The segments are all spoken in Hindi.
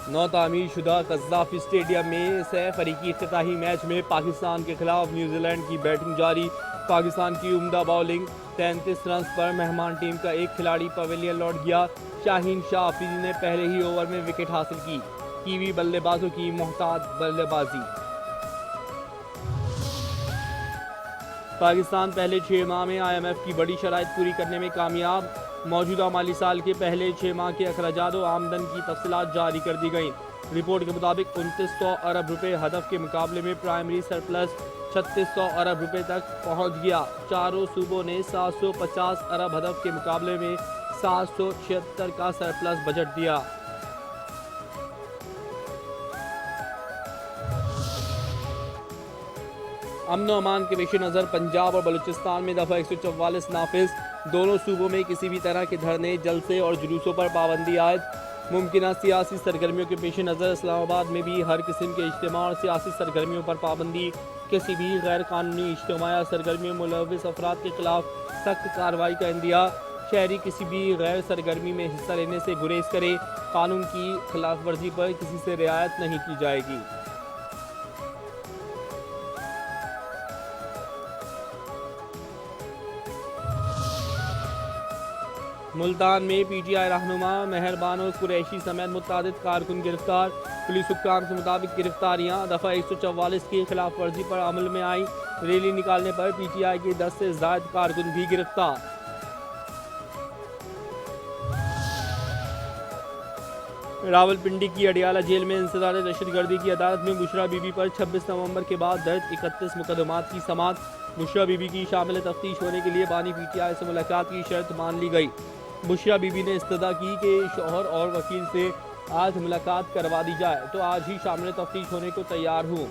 नौ तामीर शुदा कज़्ज़ाफ़ी स्टेडियम में सैफ अरीकी इफ्तिताही मैच में पाकिस्तान के खिलाफ न्यूजीलैंड की बैटिंग जारी। पाकिस्तान की उम्दा बॉलिंग, 33 रन पर मेहमान टीम का एक खिलाड़ी पवेलियन लौट गया। शाहीन शाह अफरीदी ने पहले ही ओवर में विकेट हासिल की। कीवी बल्लेबाजों की मोहतात बल्लेबाजी। पाकिस्तान पहले 6 माह में IMF की बड़ी शराइत पूरी करने में कामयाब। मौजूदा माली साल के पहले 6 माह के अखराजात और आमदन की तफसीलात जारी कर दी गई। रिपोर्ट के मुताबिक 2900 अरब रुपए हदफ के मुकाबले में प्राइमरी सरप्लस 3600 अरब रुपए तक पहुंच गया। चारों सूबों ने 750 अरब हदफ के मुकाबले में 776 का सरप्लस बजट दिया। अमन अमान के पेश नज़र पंजाब और बलूचिस्तान में दफ़ा 144 नाफिज। दोनों सूबों में किसी भी तरह के धरने, जलसे और जुलूसों पर पाबंदी आयद। मुमकिन सियासी सरगर्मियों के पेश नज़र इस्लामाबाद में भी हर किस्म के इज्तिमा और सियासी सरगर्मियों पर पाबंदी। किसी भी गैर कानूनी इज्तिमा या सरगर्मी में मुलव्विस अफराद के खिलाफ सख्त कार्रवाई का इंदिया। शहरी किसी भी गैर सरगर्मी में हिस्सा लेने से गुरेज करे। कानून की खिलाफ वर्जी पर किसी से रियायत नहीं की जाएगी। मुल्तान में PTI रहनुमा मेहरबान कुरैशी समेत मुतादिद कारकुन गिरफ्तार। पुलिस हुक्काम के मुताबिक गिरफ्तारियां दफ़ा 144 की खिलाफ वर्जी पर अमल में आई। रैली निकालने पर PTI के 10 से ज़ायद कारकुन भी गिरफ्तार। रावलपिंडी की अडियाला जेल में इंसदाद दहशतगर्दी की अदालत में बुशरा बीबी पर 26 नवंबर के बाद दर्ज 31 मुकदमात की समाअत। बुशरा बीबी की शामिल तफ्तीश होने के लिए बानी PTI से मुलाकात की शर्त मान ली गई। बुशरा बीबी ने इस्तदा की कि शौहर और वकील से आज मुलाकात करवा दी जाए तो आज ही शामिल तफ्तीश होने को तैयार हूँ।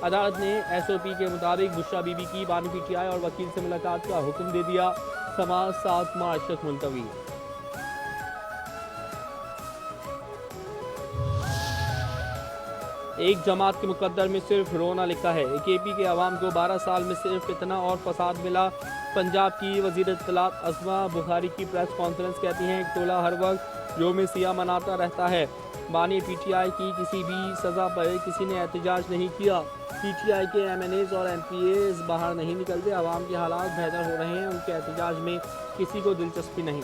अदालत ने SOP के मुताबिक बुशरा बीबी की बानी PTI और वकील से मुलाकात का हुक्म दे दिया। समाअत 7 मार्च तक मुलतवी। एक जमात के मुकद्दर में सिर्फ रोना लिखा है। KP के अवाम को 12 साल में सिर्फ इतना और फसाद मिला। पंजाब की वज़ीर इत्तलात अज़मा बुखारी की प्रेस कॉन्फ्रेंस कहती हैं एक टोला हर वक्त योम सियाह मनाता रहता है। बानी PTI की किसी भी सज़ा पर किसी ने एहतजाज नहीं किया। PTI के MNAs और MPAs बाहर नहीं निकलते। अवाम के हालात बेहतर हो रहे हैं, उनके एहतजाज में किसी को दिलचस्पी नहीं।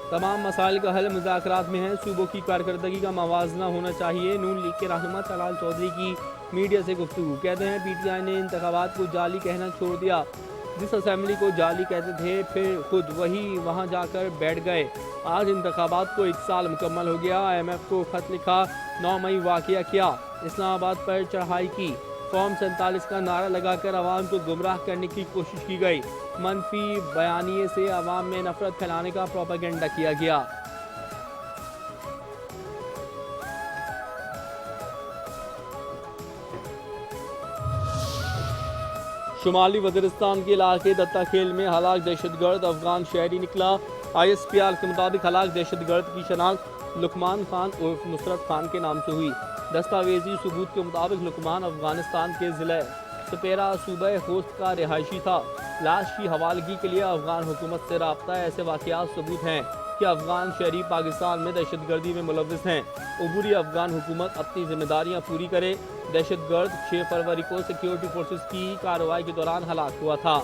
तमाम मसाइल का हल मुज़ाकरात में है। सूबों की कारकर्दगी का मवाजना होना चाहिए। नून लीग के रहनुमा तलाल चौधरी की मीडिया से गुफ्तगू। कहते हैं PTI ने इंतखाबात को जाली कहना छोड़ दिया। जिस असेंबली को जाली कहते थे फिर खुद वही वहां जाकर बैठ गए। आज इंतखाबात को 1 साल मुकम्मल हो गया। IMF को खत लिखा। 9 मई वाक़या किया, इस्लामाबाद पर चढ़ाई की। फॉर्म 47 का नारा लगाकर अवाम को गुमराह करने की कोशिश की गई। मनफी बयानिए से अवाम में नफरत फैलाने का प्रोपेगेंडा किया गया। शुमाली वज़ीरिस्तान के इलाके दत्ता खेल में हलाक दहशतगर्द अफगान शहरी निकला। ISPR के मुताबिक हलाक दहशतगर्द की शनाख्त लुकमान खान उर्फ नुसरत खान के नाम से हुई। दस्तावेजी सबूत के मुताबिक लुकमान अफगानिस्तान के ज़िला सपेरा सूबे खोस्त का रिहायशी था। लाश की हवालगी के लिए अफगान हुकूमत से रब्ता। ऐसे वाक़यात सबूत हैं कि अफगान शहरी पाकिस्तान में दहशतगर्दी में मुलव्विस हैं। उबूरी अफगान हुकूमत अपनी जिम्मेदारियाँ पूरी करे। दहशतगर्द 6 फरवरी को सिक्योरिटी फोर्सेस की कार्रवाई के दौरान हलाक हुआ था।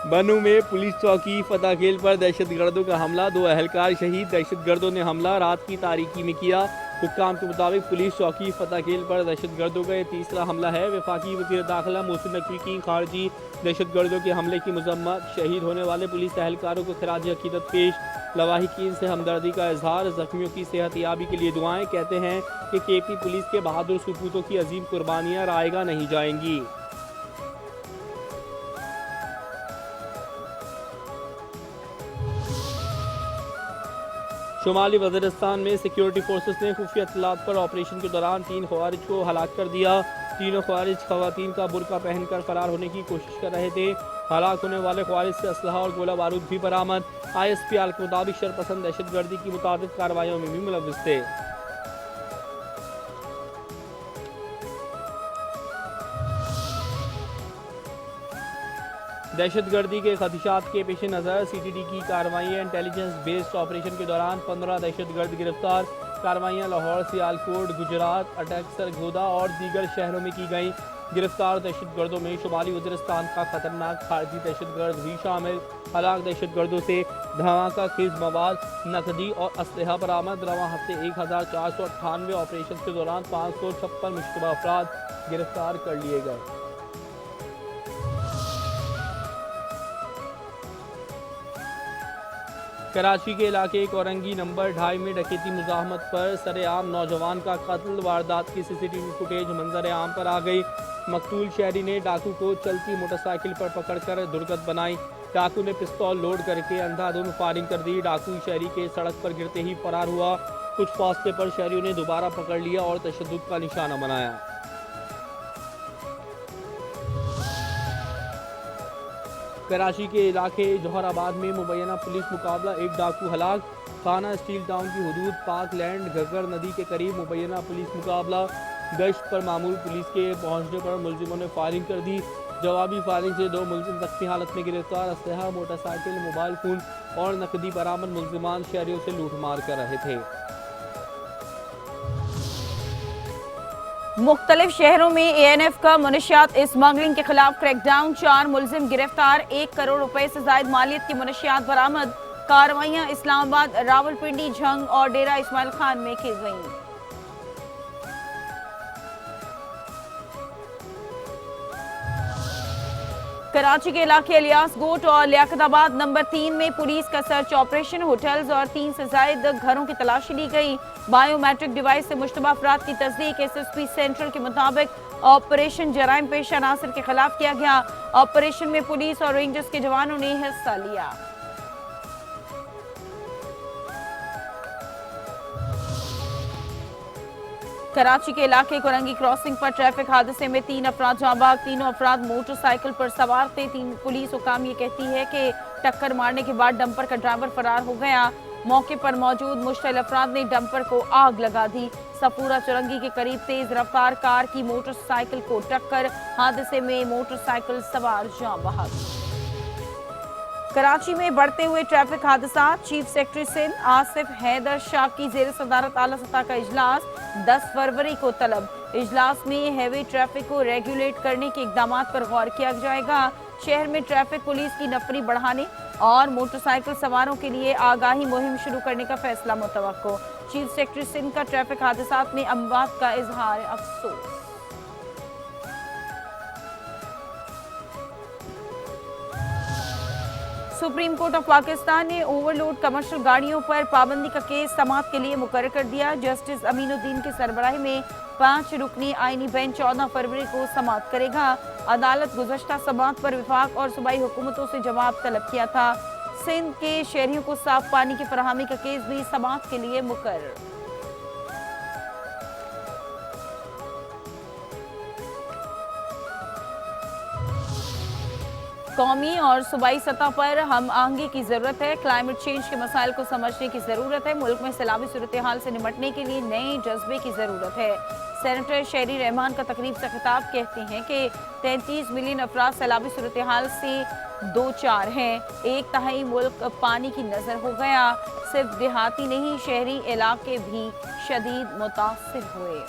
बनू में पुलिस चौकी फताखेल पर दहशतगर्दों का हमला। 2 अहलकार शहीद। दहशतगर्दों ने हमला रात की तारीकी में किया। हुक्काम के मुताबिक पुलिस चौकी फताखेल पर दहशतगर्दों का यह तीसरा हमला है। वफाकी वज़ीर दाखिला मोहसिन नकवी की खारजी दहशतगर्दों के हमले की मजम्मत। शहीद होने वाले पुलिस अहलकारों को खराज अकीदत पेश। लवाहिकीन से हमदर्दी का इजहार। जख्मियों की सेहतयाबी के लिए दुआएं। कहते हैं कि KP पुलिस के बहादुर सपूतों की अजीम कुर्बानियाँ रायगा नहीं जाएंगी। शुमाली वज़ीरिस्तान में सिक्योरिटी फोर्सेस ने खुफिया इत्तलात पर ऑपरेशन के दौरान 3 खवारिज को हलाक कर दिया। तीनों खवारिज खवातीन का बुर्का पहनकर फरार होने की कोशिश कर रहे थे। हलाक होने वाले ख्वारिज से असलहा और गोला बारूद भी बरामद। ISPR के मुताबिक शरपसंद दहशतगर्दी की मुताबिक कार्रवाइयों में भी मुलव्विस थे। दहशतगर्दी के खदशात के पेश नज़र CTD की कार्रवाइयाँ इंटेलिजेंस बेस्ड ऑपरेशन के दौरान 15 दहशतगर्द गिरफ्तार। कार्रवाइयाँ लाहौर, सियालकोट, गुजरात, अटक, सरगोदा और दीगर शहरों में की गई। गिरफ्तार दहशतगर्दों में शुमाली वज़ीरिस्तान का खतरनाक खारजी दहशतगर्द भी शामिल। हलाक दहशतगर्दों से धमाका खेज मवाद, नकदी और असलहा बरामद। रवां हफ्ते 1498 ऑपरेशन के दौरान 556 मुश्तबा अफराद गिरफ्तार कर लिए गए। कराची के इलाके कोरंगी नंबर 2.5 में डकैती मुजाहमत पर सरेआम नौजवान का कत्ल। वारदात की CCTV फुटेज मंजर आम पर आ गई। मकतूल शहरी ने डाकू को चलती मोटरसाइकिल पर पकड़कर दुर्गत बनाई। डाकू ने पिस्तौल लोड करके अंधाधुंध फायरिंग कर दी। डाकू शहरी के सड़क पर गिरते ही फरार हुआ। कुछ फासले पर शहरियों ने दोबारा पकड़ लिया और तशद्दुद का निशाना बनाया। कराची के इलाके जौहराबाद में मुबैना पुलिस मुकाबला, एक डाकू हलाक। खाना स्टील टाउन की हदूद पाक लैंड घग्गर नदी के करीब मुबैना पुलिस मुकाबला। गश्त पर मामूल पुलिस के पहुंचने पर मुलजिमों ने फायरिंग कर दी। जवाबी फायरिंग से 2 मुलजिम जख्मी हालत में गिरफ्तार। असलहा, मोटरसाइकिल, मोबाइल फोन और नकदी बरामद। मुलजिमान शहरियों से लूटमार कर रहे थे। मुख्तलिफ शहरों में ANF का मुनशियात स्मगलिंग के खिलाफ क्रैकडाउन। 4 मुलजिम गिरफ्तार। 1 करोड़ रुपए से जायद मालियत की मुनशियात बरामद। कार्रवाइयां इस्लामाबाद, रावलपिंडी, झंग और डेरा इस्माइल खान में की गईं। कराची के इलाके इलियास गोट और लियाकताबाद नंबर 3 में पुलिस का सर्च ऑपरेशन। होटल्स और 3 से ज्यादा घरों की तलाशी ली गई। बायोमेट्रिक डिवाइस से मुश्तबा अफराद की तस्दीक। SSP सेंट्रल के मुताबिक ऑपरेशन जराइम पेशा अनासर के खिलाफ किया गया। ऑपरेशन में पुलिस और रेंजर्स के जवानों ने हिस्सा लिया। कराची के इलाके कोरंगी क्रॉसिंग पर ट्रैफिक हादसे में 3 अफराद जाँ बाग। तीनों अफराद मोटरसाइकिल पर सवार थे। 3 पुलिस हुकाम ये कहती है कि टक्कर मारने के बाद डंपर का ड्राइवर फरार हो गया। मौके पर मौजूद मुश्तइल अफराद ने डंपर को आग लगा दी। सपूरा चुरंगी के करीब तेज रफ्तार कार की मोटरसाइकिल को टक्कर। हादसे में मोटरसाइकिल सवार जाँ बहक। कराची में बढ़ते हुए ट्रैफिक हादसात। चीफ सेक्रेटरी सिंध आसिफ हैदर शाह की जेर सदारत आला सतह का इजलास 10 फरवरी को तलब। इजलास में हैवी ट्रैफिक को रेगुलेट करने के इकदाम पर गौर किया जाएगा। शहर में ट्रैफिक पुलिस की नफरी बढ़ाने और मोटरसाइकिल सवारों के लिए आगाही मुहिम शुरू करने का फैसला मुतवक्को। चीफ सेक्रेटरी सिंध का ट्रैफिक हादसात में अमवात का इजहार अफसोस। सुप्रीम कोर्ट ऑफ पाकिस्तान ने ओवरलोड कमर्शियल गाड़ियों पर पाबंदी का केस समाअत के लिए मुकर्रर कर दिया। जस्टिस अमीनुद्दीन की सरबराही में 5 रुकनी आईनी बेंच 14 फरवरी को समाअत करेगा। अदालत गुज़श्ता समाअत पर विफाक और सूबाई हुकूमतों से जवाब तलब किया था। सिंध के शहरियों को साफ पानी की फराहमी का केस भी समाअत के लिए मुकर्रर। कौमी और सूबाई सतह पर हम आहंगी की जरूरत है। क्लाइमेट चेंज के मसाइल को समझने की जरूरत है। मुल्क में सैलाबी सूरत हाल से निपटने के लिए नए जज्बे की जरूरत है। सेनेटर शहरी रहमान का तकरीब से खिताब कहते हैं कि 33 मिलियन अफराद सैलाबी सूरत हाल से 2-4 हैं। 1/3 मुल्क पानी की नजर हो गया। सिर्फ देहाती नहीं, शहरी इलाके भी शदीद मुतासिर हुए।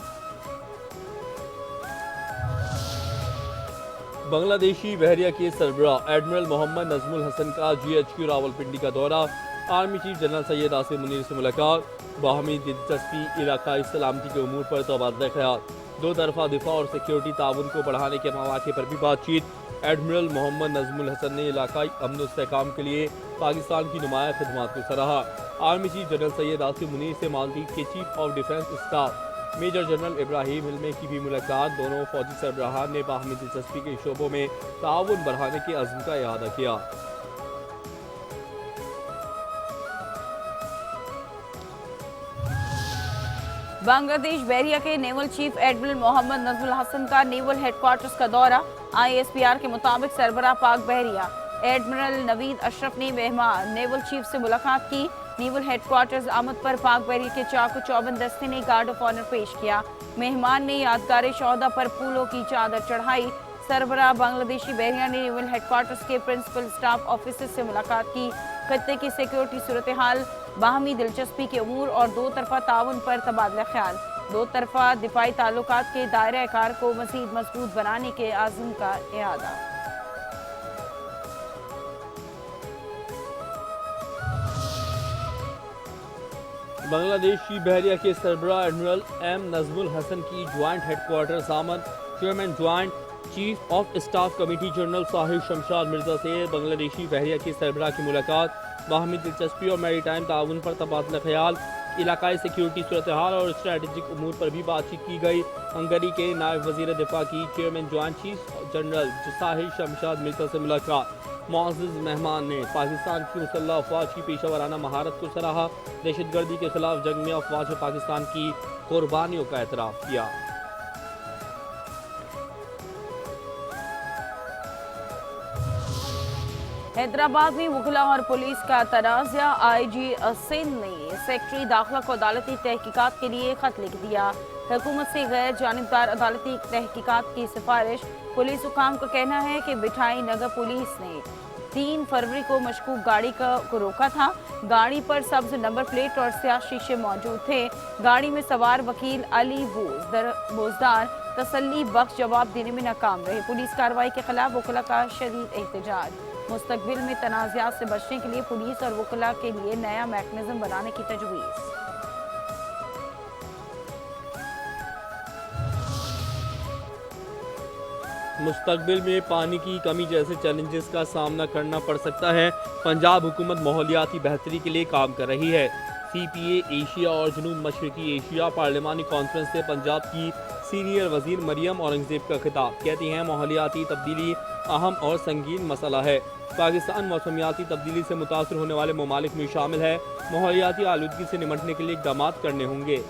बांग्लादेशी बहरिया के सरबराह एडमिरल मोहम्मद नजमुल हसन का GHQ रावलपिंडी का दौरा। Army chief general Syed Asim Munir से मुलाकात। बाहमी दिलचस्पी, इलाकाई सलामती के उमूर पर तबादला ख्याल। 2 तरफा दिफा और सिक्योरिटी ताउन को बढ़ाने के मौके पर भी बातचीत। एडमिरल मोहम्मद नजमुल हसन ने इलाकाई अमन और इस्तेहकाम के लिए पाकिस्तान की नुमाया खिदमात को सराहा। Army chief general Syed Asim Munir से मालदीव के chief of defence staff major general Ibrahim Hilmy की भी मुलाकात। दोनों फौजी सरबराहान ने बाहमी दिलचस्पी के शोबों में ताउन बढ़ाने के अज़्म का इहादा किया। बांग्लादेश बहरिया के naval chief admiral Mohammad Nazmul Hasan का नेवल हेडक्वार्टर्स का दौरा। ISPR के मुताबिक सरबराह पाक बहरिया एडमिरल नवीद अशरफ ने मेहमान नेवल चीफ से मुलाकात की। नेवल हेडक्वार्टर्स आमद पर पाक बहरिया के चाकू चौबंद दस्ते ने गार्ड ऑफ ऑनर पेश किया। मेहमान ने यादगार शौदा पर फूलों की चादर चढ़ाई। सरबराह बांग्लादेशी बहरिया ने नेवल हेडक्वार्टर्स के प्रिंसिपल स्टाफ ऑफिसर से मुलाकात की। खत्ते की सिक्योरिटी सूरत हाल, बाहमी दिलचस्पी के अमूर और दो तरफा ताउन पर तबादला ख्याल। दो तरफा दिफाई ताल्लुकात के दायरा कार को मजीद मजबूत बनाने के आज़म का इरादा। बांग्लादेशी बहरिया के सरबराह एडमिरल M नजमुल हसन की ज्वाइंट हेडक्वार्टर्स आमद। Chairman joint chief of staff committee general Sahir Shamshad Mirza से बांग्लादेशी बहरिया के सरबराह की मुलाकात। बाहमी दिलचस्पी और मैरीटाइम ताउन पर तबादला ख्याल, इलाकाई सिक्योरिटी सूरत हाल और स्ट्रेटेजिक उमूर पर भी बातचीत की गई। हंगरी के नायब वजीर दिफा की chairman joint chief general Sahir Shamshad Mirza से मुलाकात। मुअज़्ज़िज़ मेहमान ने पाकिस्तान की मुसल्लह अफवाज की पेशावराना महारत को सराहा। दहशतगर्दी के खिलाफ जंग में अफवाज पाकिस्तान की कुर्बानियों का एतराफ़ किया। हैदराबाद में वकीला और पुलिस का तनाज़ा। IG सिंध ने सेक्रेटरी दाखिला को अदालती तहकीकात के लिए खत लिख दिया। हुकूमत से गैर जानिबदार अदालती तहकीकात की सिफारिश। पुलिस हुकाम का कहना है कि बिठाई नगर पुलिस ने 3 फरवरी को मशकूक गाड़ी को रोका था। गाड़ी पर सब्ज नंबर प्लेट और स्याह शीशे मौजूद थे। गाड़ी में सवार वकील अली बोजदार तसल्ली बख्श जवाब देने में नाकाम रहे। पुलिस कार्रवाई के खिलाफ वकीला का शदीद एहतजाज। मुस्तकबिल में तनाज़ात से बचने के लिए पुलिस और वकीला के लिए नया मैकेनिज्म बनाने की तजवीज़। मुस्तकबिल में पानी की कमी जैसे चैलेंजेस का सामना करना पड़ सकता है। पंजाब हुकूमत माहौलियाती बेहतरी के लिए काम कर रही है। CPA एशिया और जनूब मशरकी एशिया पार्लिमानी कॉन्फ्रेंस से पंजाब की सीनियर वजीर मरियम औरंगजेब का खिताब। कहती हैं माहौलियाती तब्दीली अहम और संगीन मसला है। पाकिस्तान मौसमियाती तब्दीली से मुतासर होने वाले ममालिक में शामिल है। माहौलियाती आलूदगी से निमटने के लिए इक़दाम करने होंगे।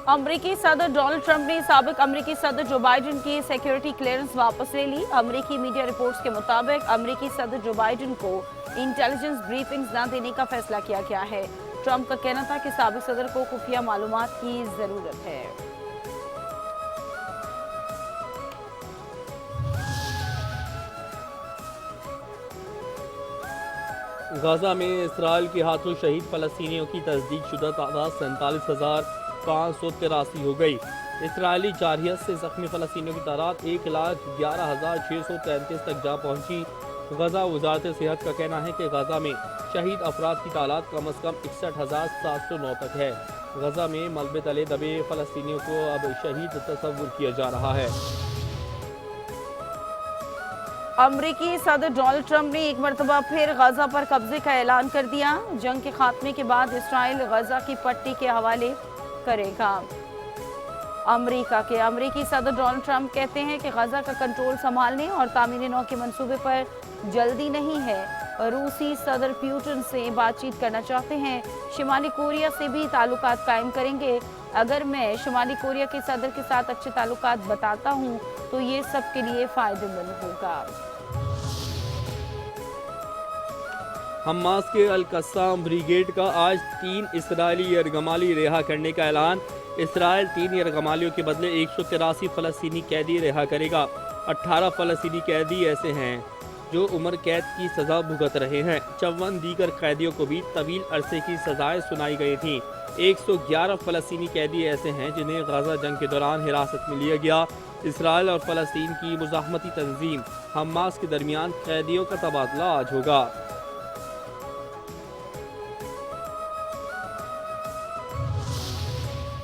अमरीकी सदर डोनाल्ड ट्रंप ने साबिक अमरीकी सदर जो बाइडेन की सिक्योरिटी क्लियरेंस वापस ले ली। अमरीकी मीडिया रिपोर्ट्स के मुताबिक अमरीकी सदर जो बाइडेन को इंटेलिजेंस ब्रीफिंग्स न देने का फैसला किया गया है। ट्रंप का कहना था कि साबिक सदर को खुफिया मालूमात की जरूरत है। गाजा में इसराइल के हाथों शहीद फलस्तीनियों की तस्दीक शुदा तादाद 47,583 हो गई। इसराइली जारहियत से जख्मी फलस्तीनियों की तादाद 1,11,633 तक जा पहुंची। गजा वजारत सेहत का कहना है कि गाजा में शहीद अफराद की तादाद कम अज़ कम 61,709 तक है। गजा में मलबे तले दबे फलस्तीनियों को अब शहीद तस्वुर किया जा रहा है। अमरीकी सदर डोनाल्ड ट्रंप ने एक मरतबा फिर गजा पर कब्जे का ऐलान कर दिया। जंग के खात्मे के बाद इसराइल गजा की पट्टी के हवाले करेगा। अमरीकी सदर डोनाल्ड ट्रंप कहते हैं कि गजा का कंट्रोल संभालने और तामीर नौ के मंसूबे पर जल्दी नहीं है। रूसी सदर पुतिन से बातचीत करना चाहते हैं। शिमाली कोरिया से भी ताल्लुकात कायम करेंगे। अगर मैं शिमाली कोरिया के सदर के साथ अच्छे ताल्लुकात बताता हूँ तो ये सबके लिए फायदेमंद होगा। हमास के अल-कस्साम ब्रिगेड का आज 3 इसराइली यरगमाली रिहा करने का ऐलान। इसराइल 3 यरगमालियों के बदले 183 फ़लस्तीनी कैदी रिहा करेगा। 18 फ़लस्तीनी कैदी ऐसे हैं जो उम्र कैद की सज़ा भुगत रहे हैं। 54 दीगर कैदियों को भी तवील अरसे की सज़ाएं सुनाई गई थीं। 111 फ़लस्तीनी कैदी ऐसे हैं जिन्हें गाज़ा जंग के दौरान हिरासत में लिया गया। इसराइल और फ़लस्तीन की मुज़ाहमती तंजीम हमास के दरमियान कैदियों का तबादला आज होगा।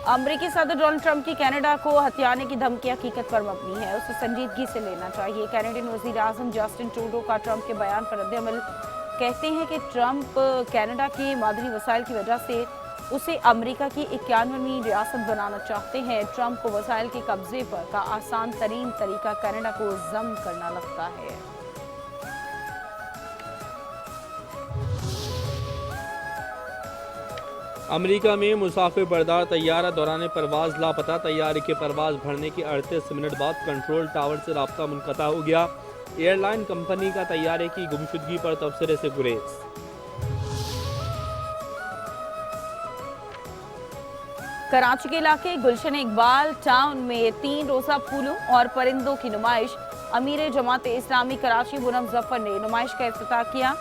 अमरीकी सदर डोनाल्ड ट्रंप की कनाडा को हथियाने की धमकी हकीकत पर मबनी है, उसे संजीदगी से लेना चाहिए। कैनेडियन वज़ीर आज़म जस्टिन ट्रूडो का ट्रंप के बयान पर रद्द-ए-अमल। कहते हैं कि ट्रंप कनाडा के मादनी वसाइल की वजह से उसे अमेरिका की 51वीं रियासत बनाना चाहते हैं। ट्रंप को वसाइल के कब्जे पर का आसान तरीन तरीका कनाडा को जम करना लगता है। अमेरिका में मुसाफिर बरदार तैयारा दौरान परवाज लापता। तैयारे के परवाज भरने के 38 मिनट बाद कंट्रोल टावर से राब्ता मुनक़ता हो गया। एयरलाइन कंपनी का तैयारे की गुमशुदगी पर तबसरे से गुरेज। कराची के इलाके गुलशन इकबाल टाउन में 3 रोज़ा फूलों और परिंदों की नुमाइश। अमीर जमात इस्लामी कराची मुनम जफर ने नुमाइश का इफ्तिताह किया।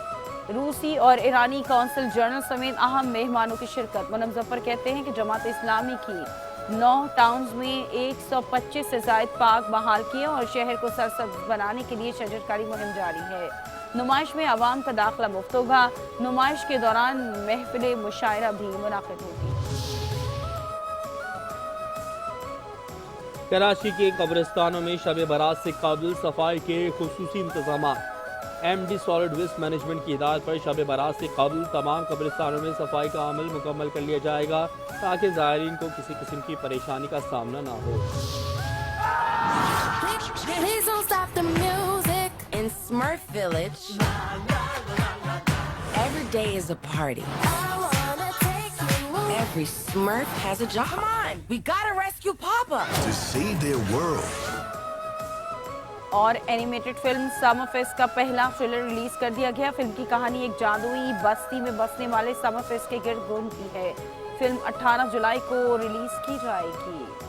रूसी और ईरानी कौंसल जनरल समेत अहम मेहमानों की शिरकत। मुनम जफर कहते हैं कि जमात इस्लामी की 9 टाउन्स में 125 से ज़ायद पार्क बहाल किए और शहर को सरसब्ज बनाने के लिए शजरकारी मुहिम जारी है। नुमाइश में आवाम का दाखिला मुफ्त होगा। नुमाइश के दौरान महफिल मुशायरा भी मुनाकिद होगी। कराची के कब्रिस्तानों में शब बारात से काबिल सफाई के खुसूसी इंतजाम। MD सॉलिड वेस्ट मैनेजमेंट की हिदायत पर शब बारात से काबिल तमाम कब्रिस्तानों में सफाई का अमल मुकम्मल कर लिया जाएगा ताकि ज़ायरीन को किसी किस्म की परेशानी का सामना ना हो। Please don't stop the music in Smurf Village. Every day is a party. Every Smurf has a job. Come on, we gotta rescue Papa. To save their world. और एनिमेटेड फिल्म समर फेस्ट का पहला ट्रेलर रिलीज कर दिया गया। फिल्म की कहानी एक जादुई बस्ती में बसने वाले समर फेस्ट के गिर्द घूमती है। फिल्म 18 जुलाई को रिलीज की जाएगी।